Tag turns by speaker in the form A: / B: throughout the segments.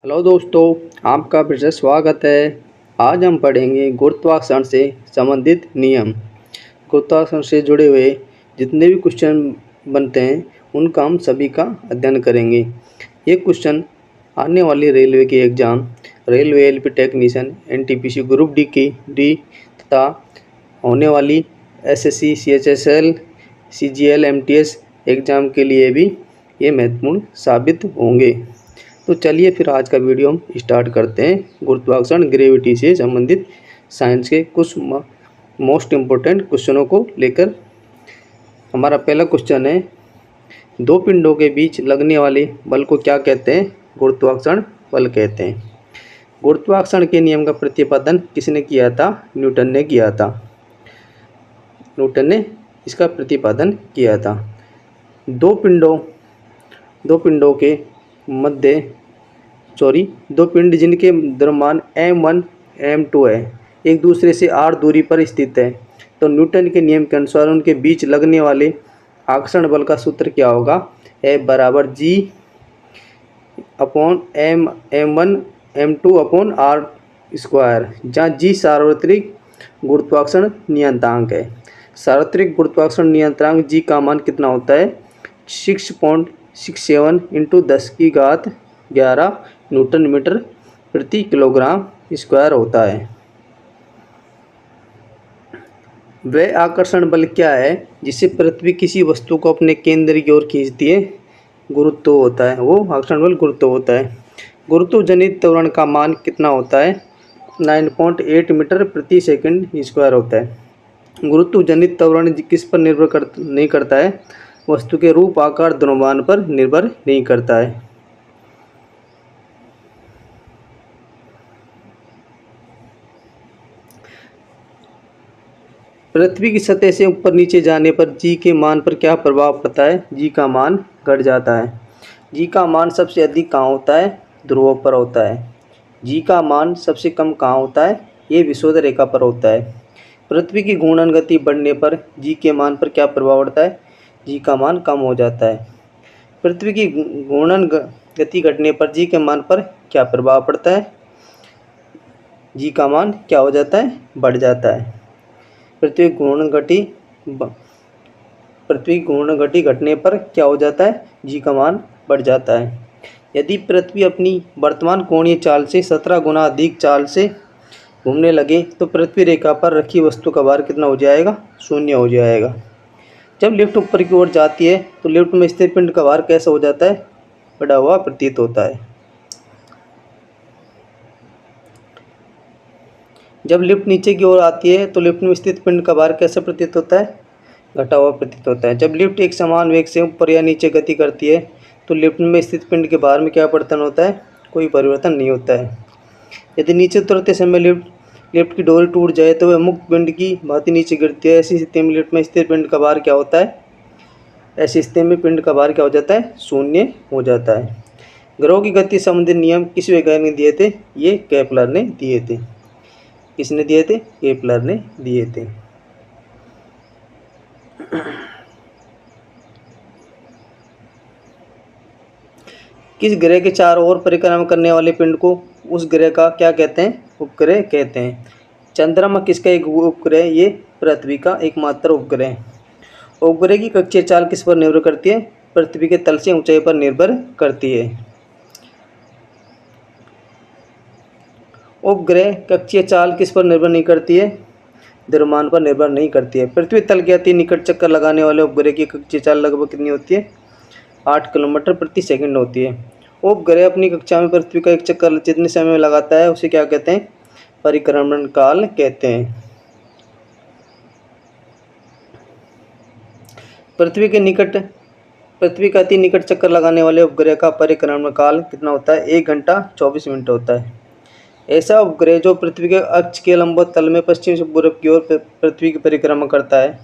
A: Hello दोस्तों, आपका फिर से स्वागत है। आज हम पढ़ेंगे गुरुत्वाकर्षण से संबंधित नियम। गुरुत्वाकर्षण से जुड़े हुए जितने भी क्वेश्चन बनते हैं उनका हम सभी का अध्ययन करेंगे। ये क्वेश्चन आने वाली रेलवे के exam, railway LP technician, NTPC group D तथा होने वाली SSC, CHSL, CGL, MTS exam के लिए भी ये महत्वपूर्ण साबित होंगे। तो चलिए फिर आज का वीडियो हम स्टार्ट करते हैं। गुरुत्वाकर्षण, ग्रेविटी से संबंधित साइंस के कुछ मोस्ट इम्पोर्टेंट क्वेश्चनों को लेकर। हमारा पहला क्वेश्चन है, दो पिंडों के बीच लगने वाले बल को क्या कहते हैं? गुरुत्वाकर्षण बल कहते हैं। गुरुत्वाकर्षण के नियम का प्रतिपादन किसने किया था? न्यूटन ने किया था। न्यूटन ने इसका प्रतिपादन किया था। दो पिंड जिनके द्रव्यमान m1 m2 है, एक दूसरे से r दूरी पर स्थित है, तो न्यूटन के नियम के अनुसार उनके बीच लगने वाले आकर्षण बल का सूत्र क्या होगा? F बराबर G upon m1 m2 upon r square, जहाँ G सार्वत्रिक गुरुत्वाकर्षण नियतांक है। सार्वत्रिक गुरुत्वाकर्षण नियतांक G का मान कितना होता है? 6.67 × 10⁻11 न्यूटन मीटर प्रति किलोग्राम स्क्वायर होता है। वह आकर्षण बल क्या है जिससे पृथ्वी किसी वस्तु को अपने केंद्र की ओर खींचती है? गुरुत्व होता है, वो आकर्षण बल गुरुत्व होता है। गुरुत्व जनित त्वरण का मान कितना होता है? 9.8 मीटर प्रति सेकंड स्क्वायर होता है। गुरुत्व जनित त्वरण किस पर निर्भर नहीं करता है? वस्तु के रूप, आकार, द्रव्यमान पर निर्भर नहीं करता है। पृथ्वी की सतह से ऊपर नीचे जाने पर G के मान पर क्या प्रभाव पड़ता है? G का मान घट जाता है। G का मान सबसे अधिक कहाँ होता है? ध्रुवों पर होता है। G का मान सबसे कम कहाँ होता है? ये विषुवत रेखा पर होता है। पृथ्वी की घूर्णन गति बढ़ने पर G के मान पर क्या प्रभाव पड़ता है? G का मान कम हो जाता है। पृथ्वी की घूर्णन गति घटने पर G के मान पर क्या प्रभाव पड़ता है? G का मान क्या हो जाता है? बढ़ जाता है। पृथ्वी घूर्णन गति घटने पर क्या हो जाता है? G का मान बढ़ जाता है। यदि पृथ्वी अपनी वर्तमान कोणीय चाल से 17 गुना अधिक चाल से घूमने लगे तो पृथ्वी रेखा पर रखी वस्तु का भार कितना हो जाएगा? 0 हो जाएगा। जब लिफ्ट ऊपर की ओर जाती है तो लिफ्ट में स्थिर पिंड का भार कैसा हो जाता है? बढ़ा हुआ प्रतीत होता है। जब लिफ्ट नीचे की ओर आती है तो लिफ्ट में स्थित पिंड का भार कैसा प्रतीत होता है? घटा हुआ प्रतीत होता है। जब लिफ्ट एक समान वेग से ऊपर या नीचे गति करती है तो लिफ्ट में स्थित पिंड के भार में क्या परिवर्तन होता है? कोई परिवर्तन नहीं होता है। यदि नीचे उतरते समय लिफ्ट की डोरी टूट जाए तो वह मुक्त पिंड की भांति नीचे गिरती है। ऐसी स्थिति में लिफ्ट में स्थिर पिंड का भार क्या होता है? ऐसी स्थिति में पिंड का भार क्या हो जाता है? 0 हो जाता है। ग्रहों की गति संबंधी नियम किस वैज्ञानिक ने दिए थे? ये केपलर ने दिए थे। किसने दिए थे? केपलर ने दिए थे। किस ग्रह के चारों ओर परिक्रमा करने वाले पिंड को उस ग्रह का क्या कहते हैं? उपग्रह कहते हैं। चंद्रमा किसका एक उपग्रह? ये पृथ्वी का एकमात्र उपग्रह। उपग्रह की कक्षीय चाल किस पर निर्भर करती है? पृथ्वी के तल से ऊंचाई पर निर्भर करती है। उपग्रह कक्षीय चाल किस पर निर्भर नहीं करती है? द्रव्यमान पर निर्भर नहीं करती है। पृथ्वी तल के अति निकट चक्कर लगाने वाले उपग्रह की कक्षीय चाल लगभग कितनी होती है? 8 किलोमीटर प्रति सेकंड होती है। उपग्रह अपनी कक्षा में पृथ्वी का एक चक्कर जितने समय में लगाता है उसे क्या कहते हैं? परिक्रमण काल कहते हैं। पृथ्वी का अति निकट चक्कर लगाने वाले उपग्रह का परिक्रमण काल कितना होता है? 1 घंटा 24 मिनट होता है। ऐसा उपग्रह जो पृथ्वी के अक्ष के लंबवत तल में पश्चिम से पूर्व की ओर पृथ्वी की परिक्रमा करता है,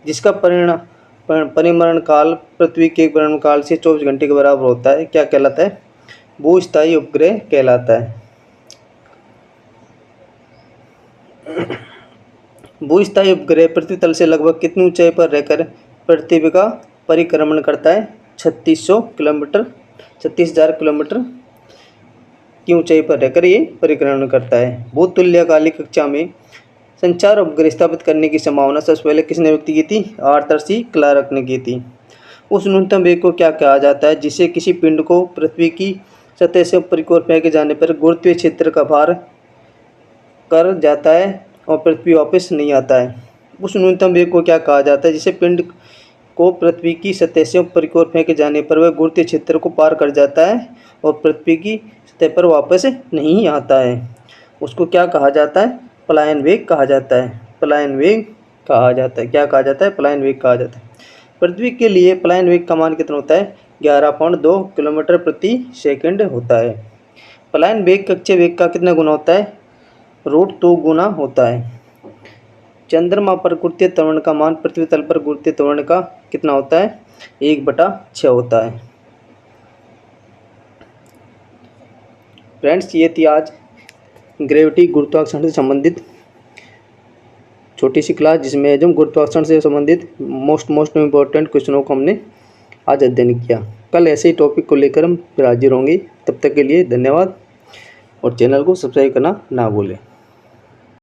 A: जिसका परिभ्रमण काल पृथ्वी के परिभ्रमण काल से 24 घंटे के बराबर होता है, क्या कहलाता है? भूस्थायी उपग्रह कहलाता है। भूस्थायी उपग्रह पृथ्वी तल से लगभग कितनी ऊंचाई पर रहकर पृथ्वी का परिक्रमण करता है? 3600 किलोमीटर 36,000 किलोमीटर की ऊंचाई पर रहकर ये परिक्रमा करता है। भूतुल्यकालिक कक्षा में संचार उपग्रह स्थापित करने की संभावना सबसे पहले किसने व्यक्त की थी? आर्थर सी क्लार्क ने की थी। उस न्यूनतम वेग को क्या कहा जाता है जिसे किसी पिंड को पृथ्वी की सतह से ऊपर की ओर फेंके जाने पर गुरुत्वीय क्षेत्र का भार कर जाता है और पृथ्वी वापस नहीं आता है? उस न्यूनतम वेग को क्या कहा जाता है जिसे पिंड को पृथ्वी की सतह से ऊपर की ओर फेंके जाने पर वह गुरुत्वीय क्षेत्र को पार कर जाता है और पृथ्वी की सतह पर वापस नहीं आता है? उसको क्या कहा जाता है? पलायन वेग कहा जाता है। पलायन वेग कहा जाता है। क्या कहा जाता है? पलायन वेग कहा जाता है। पृथ्वी के लिए पलायन वेग का मान कितना होता है? 11.2 किलोमीटर प्रति सेकंड होता है। पलायन वेग कक्षीय वेग का कितना गुना होता है? √2 गुना होता है। चंद्रमा पर गुरुत्वीय त्वरण का मान पृथ्वी तल पर गुरुत्वीय त्वरण का कितना होता है? 1/6 होता है। फ्रेंड्स, ये थी आज ग्रेविटी गुरुत्वाकर्षण से संबंधित छोटी सी क्लास, जिसमें जो गुरुत्वाकर्षण से संबंधित मोस्ट इम्पोर्टेंट क्वेश्चनों को हमने आज अध्ययन किया। कल ऐसे ही टॉपिक को लेकर हम फिर हाजिर होंगे। तब तक के लिए धन्यवाद और चैनल को सब्सक्राइब करना ना भूलें।